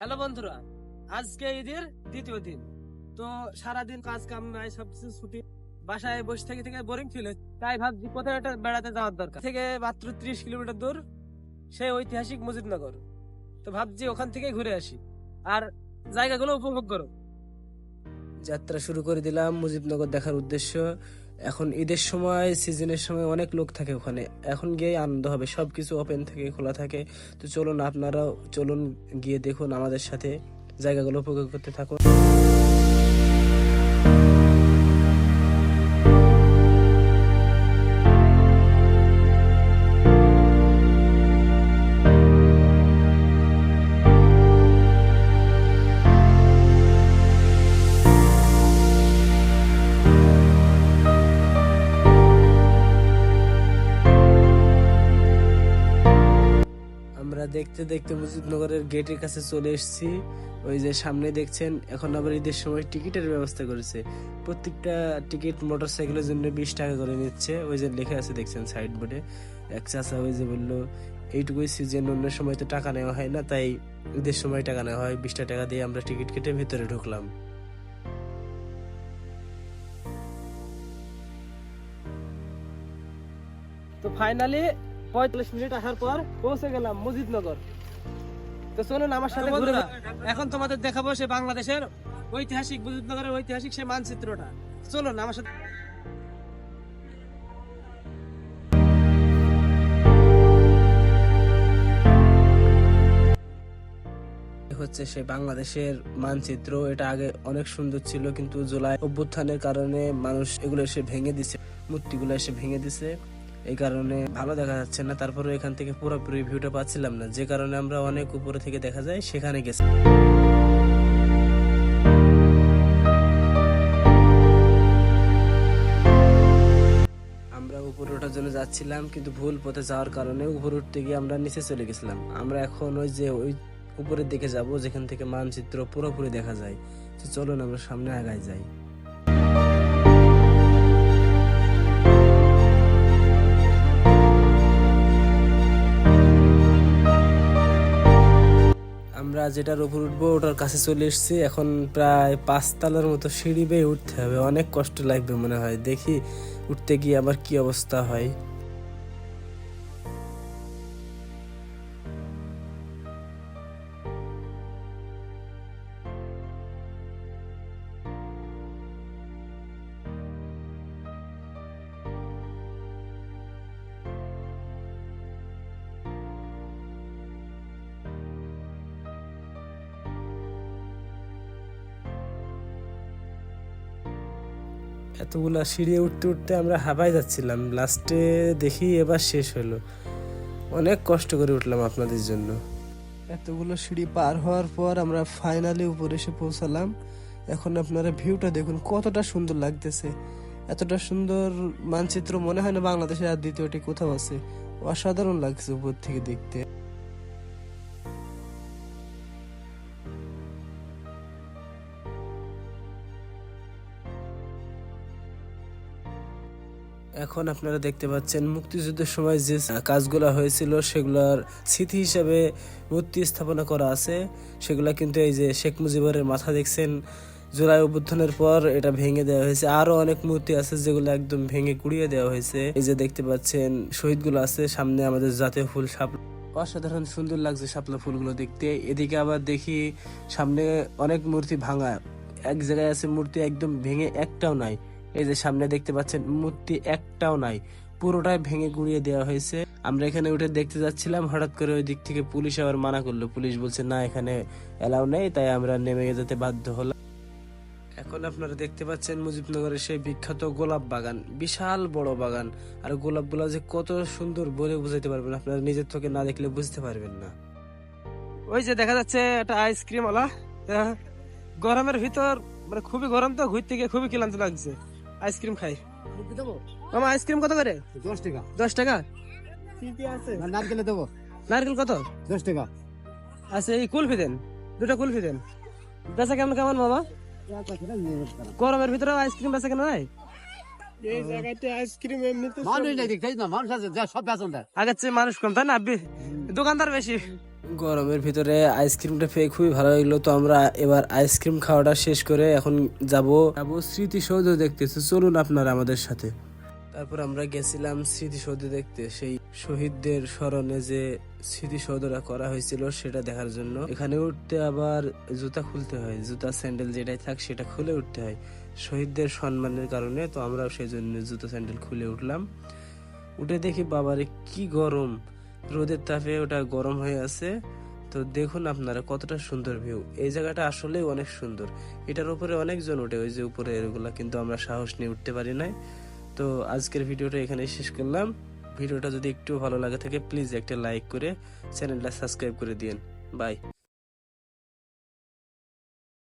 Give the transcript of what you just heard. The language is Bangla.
হ্যালো বন্ধুরা, আজকে ঈদের দ্বিতীয় দিন। তো সারাদিন কাজ কাম নাই, সবকিছু ছুটি, বাসায় বসে থেকে থেকে বোরিং ফিল হচ্ছে। তাই ভাবছি কোথাও একটা বেড়াতে যাওয়ার দরকার। থেকে মাত্র 30 কিলোমিটার দূর সেই ঐতিহাসিক মুজিবনগর। তো ভাবছি ওখান থেকে ঘুরে আসি আর জায়গাগুলো উপভোগ করো। যাত্রা শুরু করে দিলাম মুজিবনগর দেখার উদ্দেশ্য। এখন ঈদের সময়, সিজনের সময় অনেক লোক থাকে ওখানে। এখন গিয়ে আনন্দ হবে, সবকিছু ওপেন থাকে, খোলা থাকে। তো চলুন, আপনারাও চলুন, গিয়ে দেখুন আমাদের সাথে, জায়গাগুলো উপভোগ করতে থাকুন। আমরা দেখতে দেখতে মুজিবনগরের গেটের কাছে চলে এসেছি। ওই যে সামনে দেখছেন, এখন আবার ঈদের সময় টিকিটের ব্যবস্থা করেছে। প্রত্যেকটা টিকিট মোটরসাইকেলের জন্য 20 টাকা করে নিচ্ছে। ওই যে লেখা আছে দেখছেন সাইড বোর্ডে। এক চাচা ওই যে বললো এইটুকুই সিজন, অন্য সময় তো টাকা নেওয়া হয় না, তাই ঈদের সময় টাকা নেওয়া হয়। 20 টাকা দিয়ে আমরা টিকিট কেটে ভিতরে ঢুকলাম। তো ফাইনালি 45 মিনিট আসার পর পৌঁছে গেলাম মুজিবনগর। তো চলুন আমার সাথে ঘুরে। এখন তোমাদের দেখাবো সে বাংলাদেশের ঐতিহাসিক মুজিবনগরের ঐতিহাসিক সে মানচিত্রটা। চলুন আমার সাথে। হচ্ছে সে বাংলাদেশের মানচিত্র। এটা আগে অনেক সুন্দর ছিল, কিন্তু জুলাই অভ্যুত্থানের কারণে মানুষ এগুলো এসে ভেঙে দিছে, মূর্তিগুলো এসে ভেঙে দিছে। এই কারণে ভালো দেখা যাচ্ছে না। তারপরে এখান থেকে পুরোপুরি ভিউটা পাচ্ছিলাম না, যে কারণে আমরা অনেক উপরে থেকে দেখা যায় সেখানে গেছি। আমরা উপরে ওঠার জন্য যাচ্ছিলাম, কিন্তু ভুল পথে যাওয়ার কারণে উপরে উঠতে গিয়ে আমরা নিচে চলে গেছিলাম। আমরা এখন ওই উপরের দিকে যাব, যেখান থেকে মানচিত্র পুরোপুরি দেখা যায়। তো চলুন আমরা সামনে আগায় যাই। আমরা যেটার উপর উঠবো ওটার কাছে চলে এসেছি। এখন প্রায় 5 তলার মতো সিঁড়ি বেয়ে উঠতে হবে, অনেক কষ্ট লাগবে মনে হয়। দেখি উঠতে গিয়ে আবার কি অবস্থা হয়। এতগুলা সিঁড়ি উঠতে উঠতে আমরা হাঁপাই যাচ্ছিলাম। লাস্টে দেখি এবার শেষ হলো। অনেক কষ্ট করে উঠলাম আপনাদের জন্য। এতগুলো সিঁড়ি পার হওয়ার পর আমরা ফাইনালি উপরে এসে পৌঁছালাম। এখন আপনারা ভিউটা দেখুন, কতটা সুন্দর লাগতেছে। এতটা সুন্দর মানচিত্র মনে হয় না বাংলাদেশে আর দ্বিতীয়টি কোথাও আছে। অসাধারণ লাগছে উপর থেকে দেখতে। এখন আপনারা দেখতে পাচ্ছেন মুক্তিযুদ্ধের সময় যে কাজগুলো হয়েছিল সেগুলোর স্মৃতি হিসাবে মূর্তি স্থাপনা করা আছে। সেগুলা কিন্তু এই যে শেখ মুজিবের মাথা দেখছেন, জুলাই অভ্যুত্থানের পর এটা ভেঙে দেওয়া হয়েছে। আরো অনেক মূর্তি আছে যেগুলো একদম ভেঙে গুড়িয়ে দেওয়া হয়েছে। এই যে দেখতে পাচ্ছেন শহীদগুলো আছে, সামনে আমাদের জাতীয় ফুল শাপলা। অসাধারণ সুন্দর লাগছে শাপলা ফুলগুলো দেখতে। এদিকে আবার দেখি সামনে অনেক মূর্তি ভাঙা, এক জায়গায় আছে মূর্তি একদম ভেঙে একটাও নাই। এই যে সামনে দেখতে পাচ্ছেন মূর্তি একটাও নাই, পুরোটাই ভেঙে গুড়িয়ে দেওয়া হয়েছে। আমরা এখানে উঠে দেখতে যাচ্ছিলাম, হঠাৎ করে ওই দিক থেকে পুলিশ আবার মানা করলো। পুলিশ বলছে না, এখানে এলাও নেই, তাই আমরা নেমে যেতে বাধ্য হলাম। এখন আপনারা দেখতে পাচ্ছেন মুজিবনগরের সেই বিখ্যাত গোলাপ বাগান, বিশাল বড় বাগান। আর গোলাপগুলো যে কত সুন্দর বলে বুঝাইতে পারবেন, আপনারা নিজের চোখে না দেখলে বুঝতে পারবেন না। ওই যে দেখা যাচ্ছে একটা আইসক্রিম ওয়ালা। গরমের ভিতর মানে খুবই গরম, তো ঘুরতে গিয়ে খুবই ক্লান্ত লাগছে। আইসক্রিম খাই। মামা আইসক্রিম কত করে? 10 টাকা। 10 টাকা। নারকেলে দেবো নারকেল কত? 10 টাকা। আচ্ছা, এই কুলফি দেন, 2টা কুলফি দেন। বেচা কেমন কেমন মামা? গরমের ভিতরে আইসক্রিম বেচা কেন নাই? এই জায়গাতে আইসক্রিম এমনিতে মানুষ নাই, দেখছিস না, মানুষ আছে যা সব বেতন দেয়। আগের চেয়ে মানুষ কম, তাই না? দোকানদার বেশি। গরমের ভিতরে আইসক্রিমটা পেয়ে খুবই ভালো লাগলো। তো আমরা এবার আইসক্রিম খাওয়াটা শেষ করে এখন যাবো স্মৃতিসৌধ দেখতে। তো চলুন আপনারা আমাদের সাথে। তারপর আমরা গেছিলাম স্মৃতিসৌধ দেখতে, সেই শহীদদের স্মরণে যে স্মৃতিসৌধটা করা হয়েছিল সেটা দেখার জন্য। এখানে উঠতে আবার জুতা খুলতে হয়, জুতা স্যান্ডেল যেটাই থাক সেটা খুলে উঠতে হয় শহীদদের সম্মানের কারণে। তো আমরাও সেই জন্য জুতা স্যান্ডেল খুলে উঠলাম। উঠে দেখি বাবারে কি গরম, রোদের তাপে ওটা গরম হয়ে আছে। তো দেখুন আপনারা কতটা সুন্দর ভিউ, এই জায়গাটা আসলে অনেক সুন্দর। এটার উপরে অনেকজন উঠে, ওই যে উপরে এগুলা, কিন্তু আমরা সাহস নিয়ে উঠতে পারি নাই। তো আজকের ভিডিওটা এখানে শেষ করলাম। ভিডিওটা যদি একটু ভালো লাগে থাকে প্লিজ একটা লাইক করে চ্যানেলটা সাবস্ক্রাইব করে দিন। বাই।